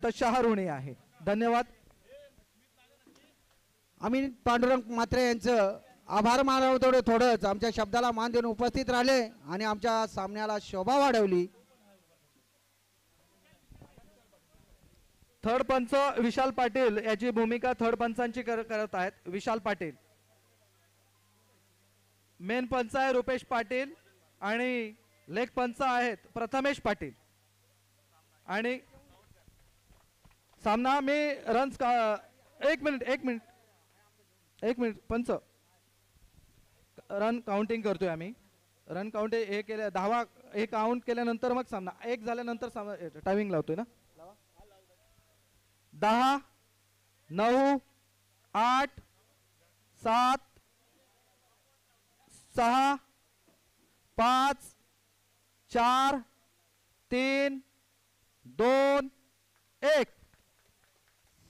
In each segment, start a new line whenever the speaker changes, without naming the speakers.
तशा ऋणी आहे. धन्यवाद.
आम्ही पांडुरंग म्हात्रे यांचं आभार मानावं तेवढं थोडंच. आमच्या शब्दाला मान देऊन उपस्थित राहिले आणि आमच्या सामन्याला शोभा वाढवली.
थर्ड पंच विशाल पाटील याची भूमिका थर्ड पंचांची करत आहेत. विशाल पाटील. मेन पंच आहे रुपेश पाटील आणि लेग पंच आहेत प्रथमेश पाटील. आणि सामना मी रन्स एक मिनिट पंच रन काउंटिंग करतोय आम्ही. रन काउंटिंग हे केल्या 10 हे काउंट केल्यानंतर मग सामना एक झाल्यानंतर टायमिंग लावतोय ना. 10 9 8 7 6 5 4 3 2 1.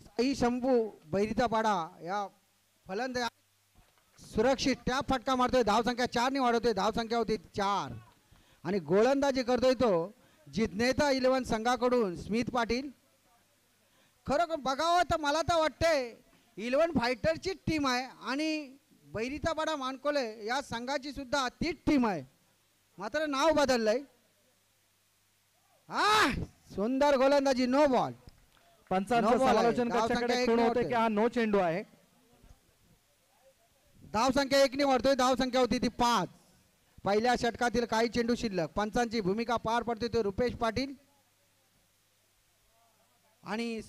साई शंभू बैरितापाडा या फलंदाज सुरक्षित टॅप फटका मारतोय. धावसंख्या 4 ने वाढवतोय. धावसंख्या होती 4 आणि गोलंदाजी करतोय तो जिज्ञेता 11 संघाकडून स्मित पाटील. खरं बघावं तर मला तर वाटतंय 11 फायटरची टीम आहे आणि बैरितापाडा मानकोले या संघाची सुद्धा तीच टीम आहे. मात्र नाव बदललंय. सुंदर गोलंदाजी. No ball.
पंचांचं समालोचन कक्षाकडे खूण होते की हा नो चेंडू आहे.
धावसंख्या 1 ने वाढतोय. धावसंख्या होती ती 5. पहिल्या षटकातील काही चेंडू शिल्लक. पंचांची भूमिका पार पडतोय तो रुपेश पाटील आणि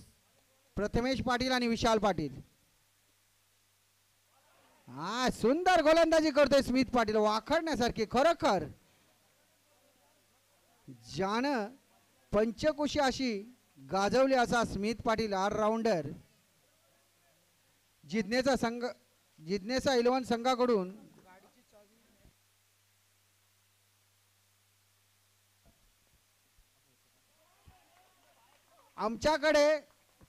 प्रथमेश पाटील आणि विशाल पाटील. सुंदर गोलंदाजी करतोय स्मित पाटील. वाखडण्यासारखी खरोखर ज्यानं पंचकोशी अशी गाजवली असा स्मित पाटील ऑलराऊंडर. जिज्ञेसा 11 संघाकडून आमच्याकडे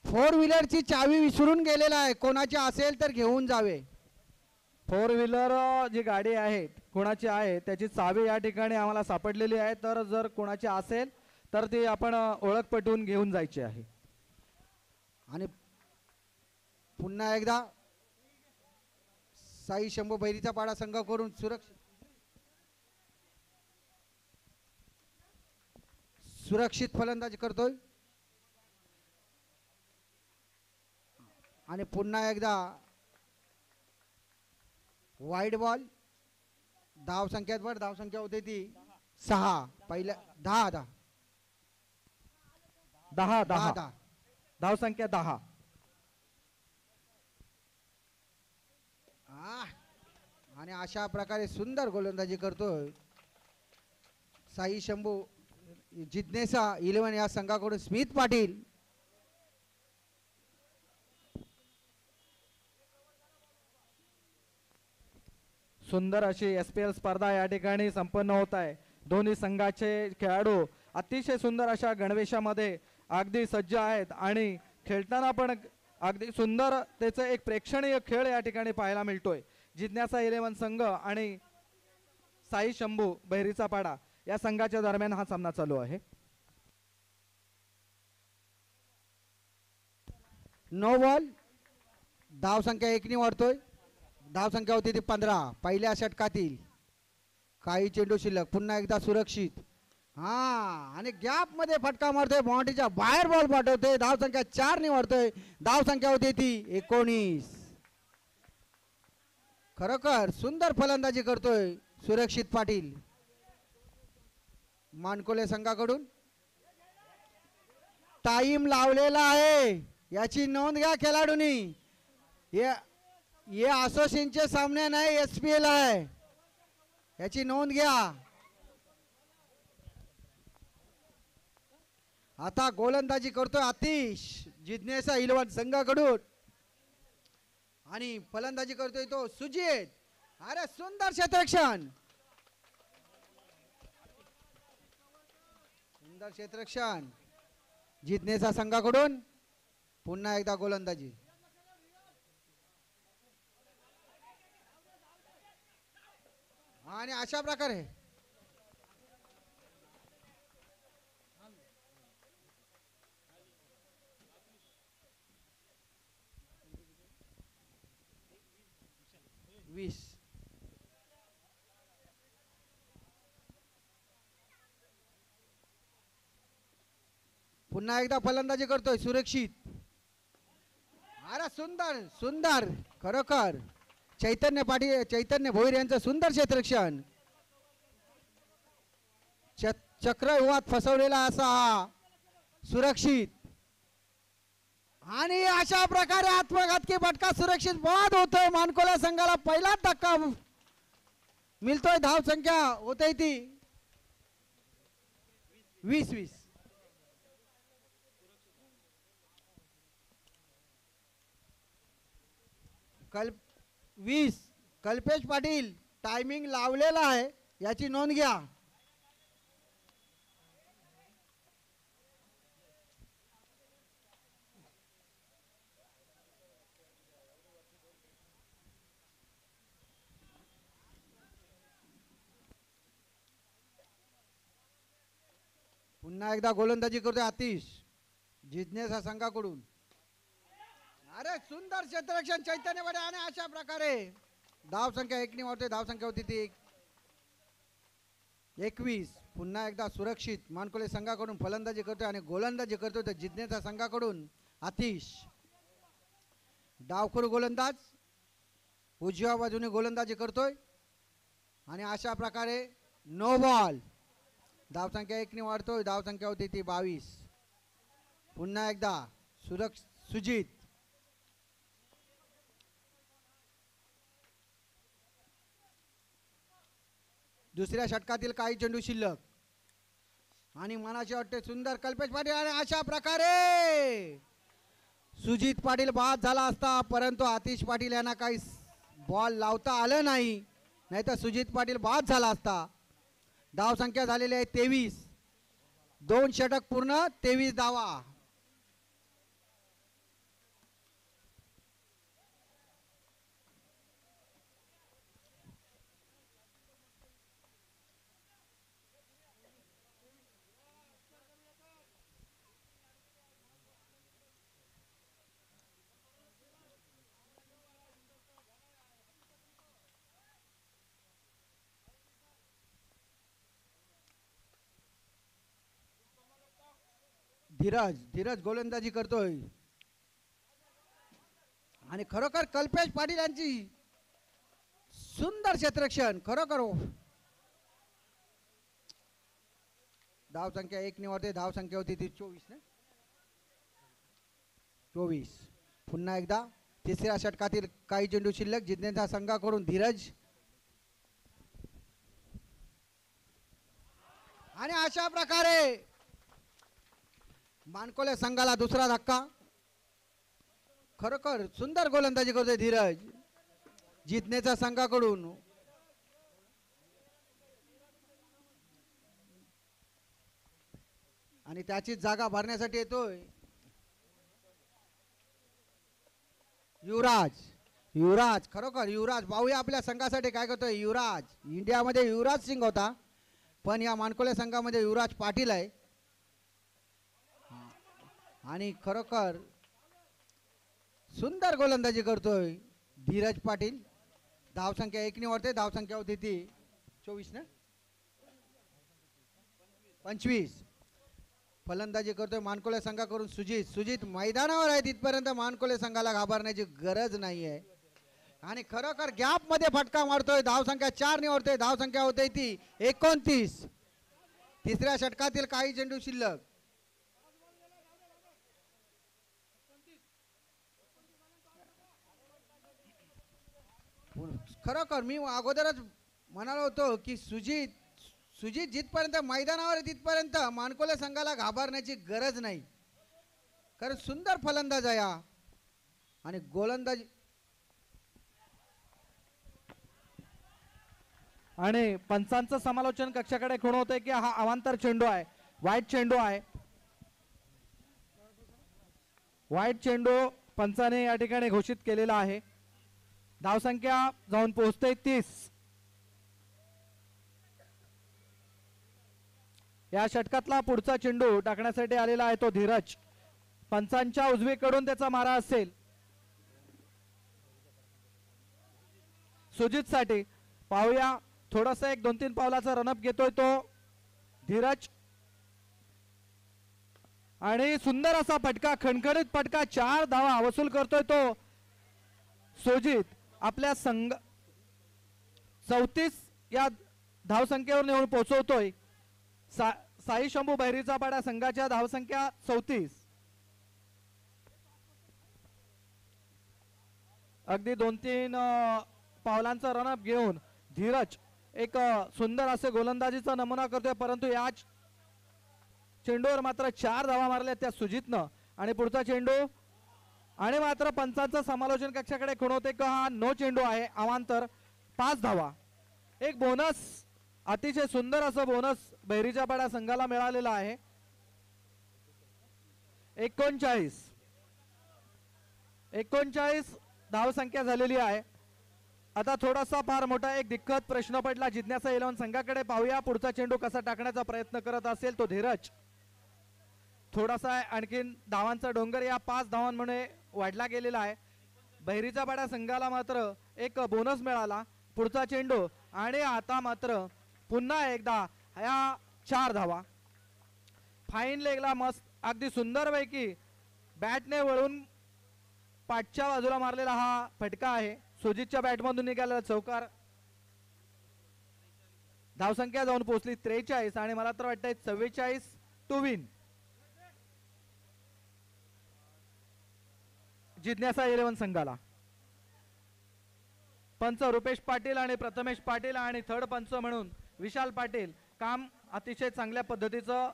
4 व्हीलरची चावी विसरून गेलेला आहे. कोणाची असेल तर घेऊन जावे.
4 व्हीलर जी गाडी आहे कोणाची आहे त्याची चावी या ठिकाणी आम्हाला सापडलेली आहे. तर जर कोणाची असेल तर ती आपण ओळख पटवून घेऊन जायची आहे.
आणि पुन्हा एकदा साई शंभू बैरितापाडा संघाकडून सुरक्षित फलंदाजी करतोय आणि पुन्हा एकदा वाईड बॉल. धावसंख्यात वर धावसंख्या होते ती 6. पहिल्या 10
धावसंख्या 10.
आणि अशा प्रकारे सुंदर गोलंदाजी करतोय साई शंभू जिज्ञेसा 11 या संघाकडून स्मित पाटील.
सुंदर अशी SPL स्पर्धा या ठिकाणी संपन्न होत आहे. दोन्ही संघाचे खेळाडू अतिशय सुंदर अशा गणवेशामध्ये अगदी सज्ज आहेत आणि खेळताना पण अगदी सुंदर त्याचं एक प्रेक्षणीय खेळ या ठिकाणी पाहायला मिळतोय. जिज्ञासा 11 संघ आणि साई शंभू बैरिचापाडा या संघाच्या दरम्यान हा सामना चालू आहे.
No ball. धावसंख्या 1 ने वाढतोय. धावसंख्या होती ती 15. पहिल्या षटकातील काही चेंडू शिल्लक. पुन्हा एकदा सुरक्षित आणि गॅप मध्ये फटका मारतोय. बाउंड्रीच्या बाहेर बॉल पाठवतोय. धावसंख्या 4 ने वाढतोय. धावसंख्या होती ती 19. खरोखर सुंदर फलंदाजी करतोय सुरक्षित पाटील मानकोले संघाकडून. टाइम लावलेला आहे याची नोंद घ्या खेळाडूंनी. ये असोसिएशनचे सामने नाही SPL आहे याची नोंद घ्या. आता गोलंदाजी करतोय आतिश जिज्ञेसा 11 संघाकडून आणि फलंदाजी करतोय तो सुजित. अरे सुंदर क्षेत्ररक्षण. सुंदर क्षेत्ररक्षण जिज्ञेसा संघाकडून. पुन्हा एकदा गोलंदाजी. आणि अशा प्रकारे 20. पुन्हा एकदा फलंदाजी करतोय सुरक्षित. अरे सुंदर सुंदर खरोखर चैतन्य पाटील, चैतन्य भोईर यांचं सुंदर क्षेत्ररक्षण. चक्रव्यूहात फसवलेला असा हा सुरक्षित. आणि अशा प्रकारे आत्मघातकी फटका सुरक्षित बाद होतोय. मानकोला संघाला पहिलाच धक्का मिळतोय. धाव संख्या होते ती 20-20. कल्पेश पाटील टायमिंग लावलेला आहे, याची नोंद घ्या. पुन्हा एकदा गोलंदाजी करतोय आतिश जिज्ञेस संघाकडून. अरे सुंदर क्षेत्ररक्षण चैतन्य बडे. आणि अशा प्रकारे धाव संख्या 1 वाढते. धाव संख्या होती ती 21. पुन्हा एकदा सुरक्षित मानकोले संघाकडून फलंदाजी करतोय आणि गोलंदाजी करतोय तर जिज्ञेस संघाकडून आतिश. डावखुर गोलंदाज उजव्या बाजूने गोलंदाजी करतोय आणि अशा प्रकारे नो बॉल. धाव संख्या 1 वाढतोय. धाव संख्या होती ती 22. पुन्हा एकदा सुजित. दुसऱ्या षटकातील काही चेंडू शिल्लक आणि मनाचे वाटते सुंदर कल्पेश पाटील. आणि अशा प्रकारे सुजित पाटील बाद झाला असता, परंतु आतिश पाटील यांना काही बॉल लावता आलं नाही, नाहीतर सुजित पाटील बाद झाला असता. धाव संख्या झालेली आहे 23. 2 षटक पूर्ण 23 धावा. धीरज गोलंदाजी करतोय आणि खरोखर कल्पेश पाटील यांची सुंदर क्षेत्ररक्षण. खरोखर धाव संख्या 1 निवडते. धाव संख्या होती ती 24 ना 24. पुन्हा एकदा तिसऱ्या षटकातील काही चेंडू शिल्लक जिज्ञेस संघाकडून धीरज. आणि अशा प्रकारे मानकोले संघाला दुसरा धक्का. खरोखर सुंदर गोलंदाजी करतोय धीरज जिज्ञेस संघाकडून. आणि त्याची जागा भरण्यासाठी येतोय युवराज. खरोखर युवराज पाहूया आपल्या संघासाठी काय करतोय युवराज. इंडियामध्ये युवराज सिंग होता, पण या मानकोले संघामध्ये युवराज पाटील आहे. आणि खरोखर सुंदर गोलंदाजी करतोय धीरज पाटील. धाव संख्या 1 वाढते. धाव संख्या होती ती 24 ना 25. फलंदाजी करतोय मानकोले संघाकडून सुजित मैदानावर आहे. तिथपर्यंत मानकोले संघाला घाबरण्याची गरज नाही आहे. आणि खरोखर गॅप मध्ये फटका मारतोय. धाव संख्या 4 निवडतोय. धाव संख्या होते ती 29. तिसऱ्या षटकातील काही चेंडू शिल्लक. खरोखर मी अगोदरच म्हणालो होतो की सुजित जिथपर्यंत मैदानावर आहे तिथपर्यंत मानकोले संघाला घाबरण्याची गरज नाही, कारण सुंदर फलंदाज आहे हा. आणि गोलंदाज
आणि पंचांचं समालोचन कक्षाकडे खुण होते की हा अवांतर चेंडू आहे, वाईट चेंडू आहे. वाईट चेंडू पंचाने या ठिकाणी घोषित केलेला आहे. धावसंख्या जाऊन पोहोचते 30. या षटकातला पुढचा चेंडू टाकण्यासाठी आलेला आहे तो धीरज. पंचांच्या उजवीकडून त्याचा मारा असेल. सुजित साठी पाहूया थोडस एक 2-3 पावलाचा रनअप घेतोय तो धीरज आणि सुंदर असा फटका खणखणीत फटका 4 धावा वसूल करतोय तो सुजित आपल्या संघ 34 या धावसंख्येवर नेऊन पोहोचवतोय साई शंभू बहिरीचा पाडा संघाच्या धावसंख्या 34 अगदी 2-3 पावलांचा रनअप घेऊन धीरज एक सुंदर असे गोलंदाजीचा नमुना करतोय परंतु या चेंडूवर मात्र 4 धावा मारल्या त्या सुजितनं आणि पुढचा चेंडू आणि मात्र पंचांचं समालोचन कक्षाकडे खुण होते का हा नो चेंडू आहे अवांतर 5 धावा एक बोनस अतिशय सुंदर असं बोनस बहिरीच्या पाड्या संघाला मिळालेला आहे 39 धावसंख्या झालेली आहे आता थोडासा फार मोठा एक दिक्कत प्रश्न पडला जिज्ञासा 11 संघाकडे पाहूया पुढचा चेंडू कसा टाकण्याचा प्रयत्न करत असेल तो धीरज थोडासा आणखीन धावांचा डोंगर या 5 धावांमुळे वाढला गेलेला आहे बहिरीचा पाडा संघाला मात्र एक बोनस मिळाला पुढचा चेंडू आणि आता मात्र पुन्हा एकदा या 4 धावा फाईन लेगला मस्त अगदी सुंदरपैकी बॅटने वळून पाठच्या बाजूला मारलेला हा फटका आहे सुजितच्या बॅटमधून निघालेला चौकार धावसंख्या जाऊन पोहोचली 43 आणि मला तर वाटतंय 44 टू विन जिज्ञासा 11 संघाला पंच रुपेश पाटील आणि प्रथमेश पाटील आणि थर्ड पंच म्हणून विशाल पाटील काम अतिशय चांगल्या पद्धतीचं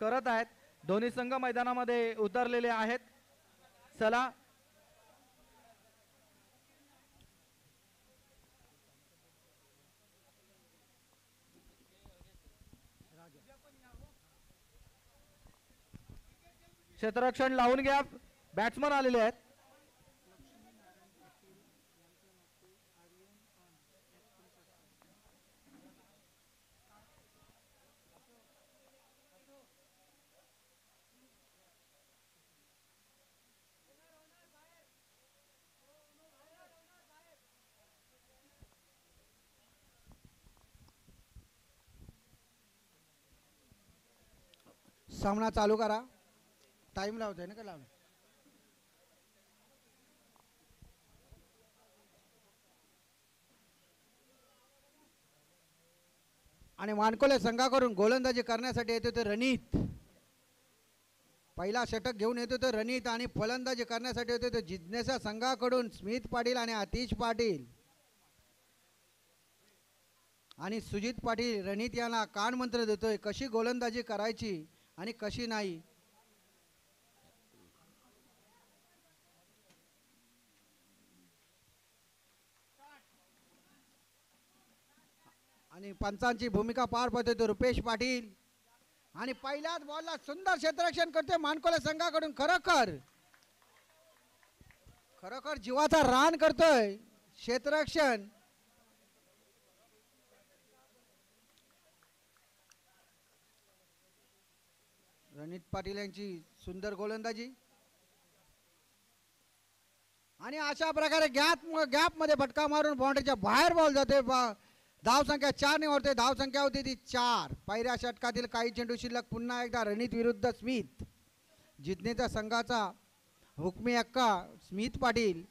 करत आहेत दोन्ही संघ मैदानामध्ये उतरलेले आहेत चला क्षेत्ररक्षण लावून घ्या बॅट्समन आलेले आहेत
सामना चालू करा टाइम लावतोय ना का लावून आणि मानकोले संघाकडून गोलंदाजी करण्यासाठी येतो ते रणित पहिला षटक घेऊन येतो तो रणित आणि फलंदाजी करण्यासाठी येतो तो जिज्ञासा संघाकडून स्मित पाटील आणि आतिश पाटील आणि सुजित पाटील रणित यांना कान मंत्र देतोय कशी गोलंदाजी करायची आणि कशी नाही आणि पंचांची भूमिका पार पडतोय तो रुपेश पाटील आणि पहिल्याच बॉलला सुंदर क्षेत्ररक्षण करतोय मानकोले संघाकडून खरोखर जीवाचा रान करतोय क्षेत्ररक्षण रणित पाटील यांची सुंदर गोलंदाजी आणि अशा प्रकारे गॅप मध्ये फटका मारून बाउंड्रीच्या बाहेर बॉल जाते धाव संख्या 4 ने वाढते धाव संख्या होती ती 4 पहिल्या षटकातील काही चेंडू शिल्लक पुन्हा एकदा रणित विरुद्ध स्मित जिज्ञेचा संघाचा हुकमी अक्का स्मित पाटील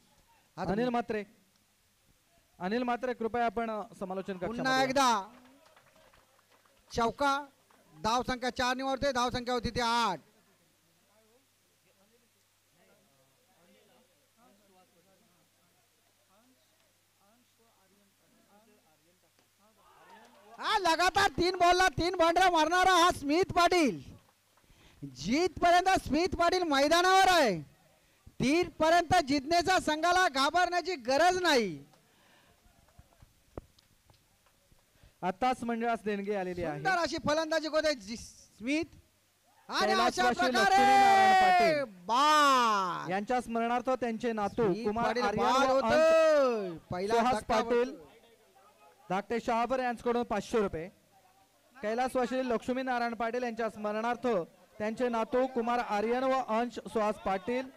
अनिल मात्रे कृपया आपण समालोचन
पुन्हा एकदा चौका धाव संख्या 4 ने वाढते धाव संख्या होती ती 8 हा लगातार 3 बॉलला 3 बाउंड्री मारणारा हा स्मित पाटील जीत पर्यंत स्मित पाटील मैदानावर आहे 3 पर्यंत जिंकण्याचा संघाला घाबरण्याची गरज नाही
आताच मंडळास देणगी आलेली आहे
सुंदर अशी फलंदाजी करते स्मित आणि
कैलास
अशा
वाशी,
प्रकारे
लक्ष्मीनारायण पाटील
बाद
यांच्या स्मरणार्थ त्यांचे नातू
स्मित
कुमार
पाटील
आर्यन
बाद
व अंश
होतोय. पहिला
सुहास
धक्का
पाटील
बसतोय.
धाकटे शहाबर यांच्याकडून 500 रुपये कैलासवासी लक्ष्मीनारायण पाटील यांच्या स्मरणार्थ त्यांचे नातू कुमार आर्यन व अंश सुहास पाटील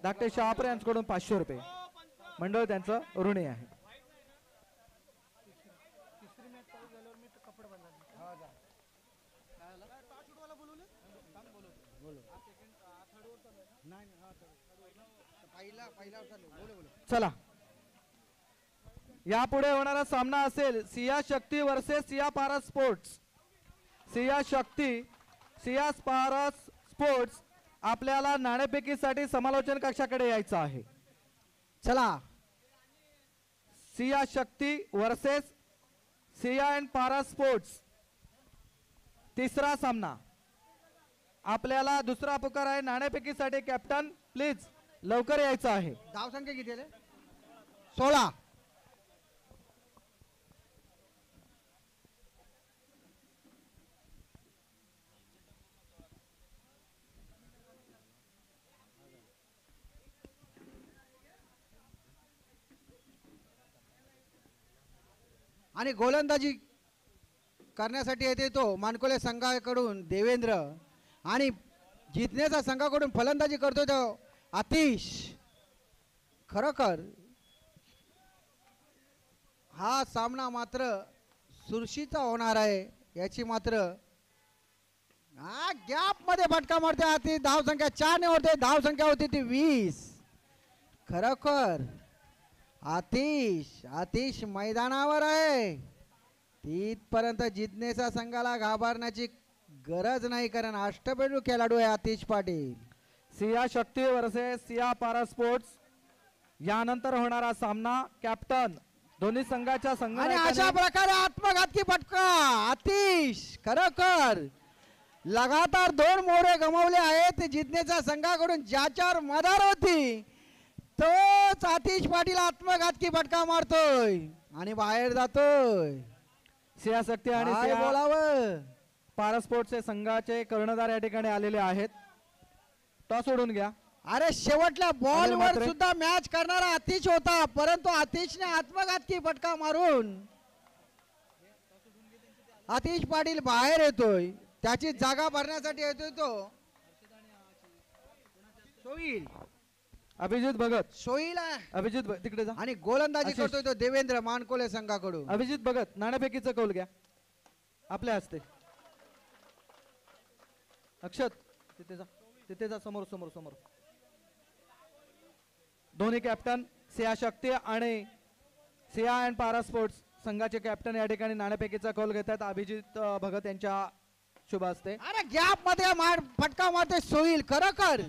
धाकटे शहापर यांच्याकडून 500 रुपये मंडळ त्यांचं ऋणी आहे चला, यापुढे होणारा सामना असेल Siya Shakti versus Siya Paras sports. Siya Shakti, Siya Paras sports. आपल्याला नाणेफेकीसाठी समालोचन कक्षाकडे यायचं आहे.
चला,
Siya Shakti versus Siya and Paras sports. तिसरा सामना. आपल्याला दुसरा पुकार आहे नाणेफेकीसाठी. कॅप्टन प्लीज लवकर यायचं आहे.
धावसंख्या किती आहे? 16. आणि गोलंदाजी करण्यासाठी येते तो मानकोले संघाकडून देवेंद्र आणि जितण्याचा संघाकडून फलंदाजी करतो तो आतिश. खरोखर हा सामना मात्र सुरशीचा होणार आहे. याची मात्र गॅप मध्ये फटका मारते आतिश. धाव संख्या 4 ने होते. धाव संख्या होती ती 20. खरोखर आतिश मैदानावर आहे. तिथपर्यंत जिज्ञेसा संघाला घाबरण्याची गरज नाही, कारण अष्टपैलू खेळाडू आहे आतिश पाटील.
Siya Shakti versus Siya Paras sports. यानंतर होणारा सामना. कॅप्टन दोन्ही संघाच्या
आणि अशा प्रकारे आत्मघातकी फटका आतिश. खरोखर लगातार 2 मोहरे गमावले आहेत जिज्ञेसा संघाकडून. ज्याच्यावर मदार होती तोच आतिश पाटील आत्मघातकी फटका मारतोय आणि बाहेर जातोय.
सिया शक्ती आणि
काय
सिया
बोलावं.
पारस स्पोर्ट्सचे संघाचे कर्णधार या ठिकाणी आलेले आहेत. टॉस सोडून घ्या.
अरे शेवटल्या बॉलवर
मात्र
सुद्धा मॅच करणारा आतिश होता, परंतु आतिशने आत्मघातकी फटका मारून आतिश पाटील बाहेर येतोय. त्याची जागा भरण्यासाठी येतोय तो सोईल.
अभिजित भगत.
सोईल
तिकडे जा.
आणि गोलंदाजी
आशिष.
करतोय तो देवेंद्र मानकोले संघाकडून.
अभिजित भगत नाणेफेकीचं कौल घ्या आपल्या हस्ते. अक्षत तिथे जा समोर समोर समोर. दोन्ही कॅप्टन सिया शक्ती आणि सिया अँड पारा स्पोर्ट्स संघाचे कॅप्टन या ठिकाणी नाणेफेकीचा कौल घेत आहेत. अभिजित भगत यांच्या शुभ हस्ते.
अरे गॅप मध्ये फटका मारते सोईल. खरोखर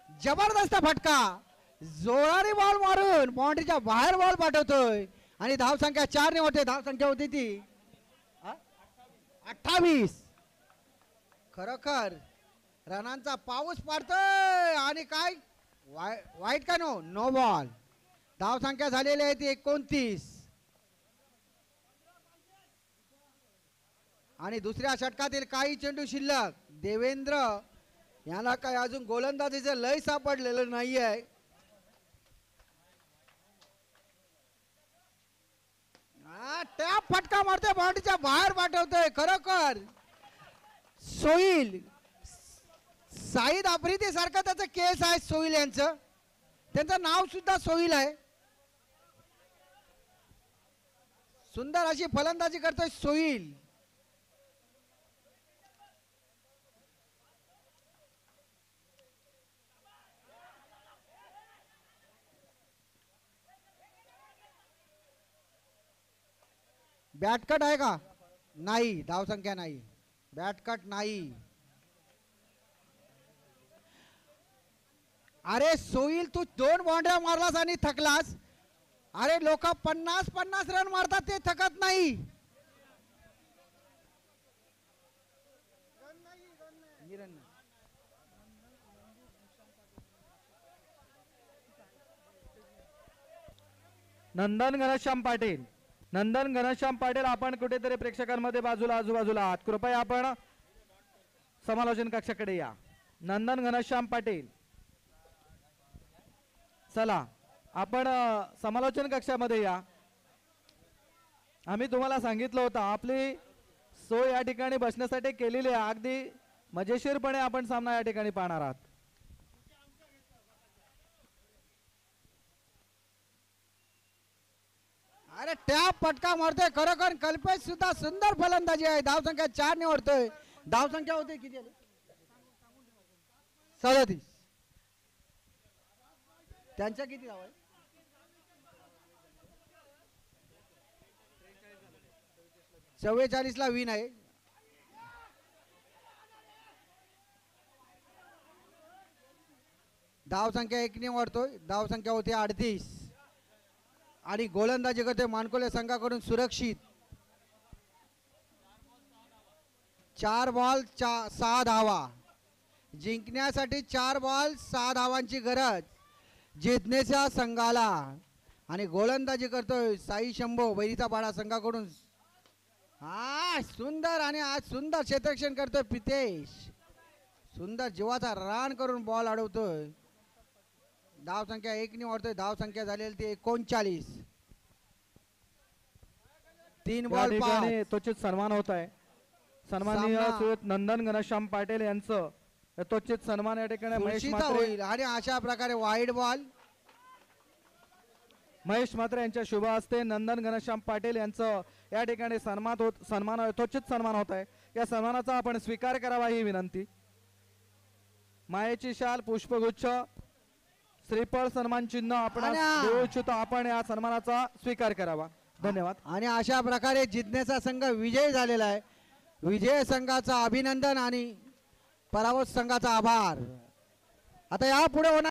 जबरदस्त फटका. जोराने बॉल मारून बाउंड्रीच्या बाहेर बॉल पाठवतोय आणि धाव संख्या 4 ने होते. धाव संख्या होती ती 28. खरोखर रनांचा पाऊस पडतोय आणि काय वाईट का नो बॉल. धाव संख्या झालेली आहे ती 29. आणि दुसऱ्या षटकातील काही चेंडू शिल्लक. देवेंद्र याला काय अजून गोलंदाजीचं लय सापडलेलं नाही आहे. टॅप फटका मारतोय बाउंड्रीच्या बाहेर पाठवतोय. खरोखर सोईल साईद आफ्रिदी सारखं त्याचं केस आहे सोईल यांचं. त्यांचं नाव सुद्धा सोईल आहे. सुंदर अशी फलंदाजी करतोय सोईल. बॅटकट आहे का? नाही. धावसंख्या नाही. बॅटकट नाही. अरे सोईल तू 2 बाउंड्या मारलास आणि थकलास. अरे लोक 50-50 रन मारतात ते थकत नाही.
नंदन घनश्याम पाटील. नंदन घनश्याम पाटील आपण कुठेतरी प्रेक्षकांमध्ये बाजूला आजूबाजूला आहात. कृपया आपण समालोचन कक्षाकडे या. नंदन घनश्याम पाटील चला आपण समालोचन कक्षामध्ये या. आम्ही तुम्हाला सांगितलं होतं आपली सोय या ठिकाणी बसण्यासाठी केलेली आहे. अगदी मजेशीरपणे आपण सामना या ठिकाणी पाहणार आहात.
अरे टॅप फटका मारतोय. खरोखर कल्पेश सुद्धा सुंदर फलंदाजी आहे. धावसंख्या 4 ने ओढतोय. धावसंख्या होते किती? 37. त्यांच्या किती धावा आहे? ला विन आहे. धाव संख्या 1 ने वाढतोय. धाव संख्या होती 38 आणि गोलंदाजी करते मानकोले संघाकडून सुरक्षित. 4 बॉल 6 धावा. जिंकण्यासाठी 4 बॉल 6 धावांची गरज जिंकण्याच्या संघाला. आणि गोलंदाजी करतोय साई शंभो बैरीचा पाडा संघाकडून. हा सुंदर आणि आज सुंदर क्षेत्ररक्षण करतोय पितेश. सुंदर जीवाचा रान करून बॉल अडवतोय. धाव संख्या 1 ने वाढतोय. धाव संख्या झालेली ती 39. 3
या
बॉल
ठिकाणी
5.
त्वचित सन्मान होत आहे. सन्माननीय
सामना-
श्रीयुत नंदन घनश्याम पाटील यांचं त्वचित सन्मान या ठिकाणी महेश
सुरक्षित
म्हात्रे
होईल आणि अशा प्रकारे वाईड बॉल.
महेश म्हात्रे यांच्या शुभ हस्ते नंदन घनश्याम पाटील यांचं या ठिकाणी त्वचित सन्मान होत आहे. या सन्मानाचा आपण स्वीकार करावा ही विनंती. मायेची शाल पुष्पगुच्छ श्रीफळ सन्मान चिन्ह आपण
आणि
देऊ इच्छितो. आपण या सन्मानाचा स्वीकार करावा. धन्यवाद.
आणि अशा प्रकारे जिंकण्याचा संघ विजयी झालेला आहे. विजय संघाचा अभिनंदन आणि पराभूत संघाचा आभार. आता यापुढे होणार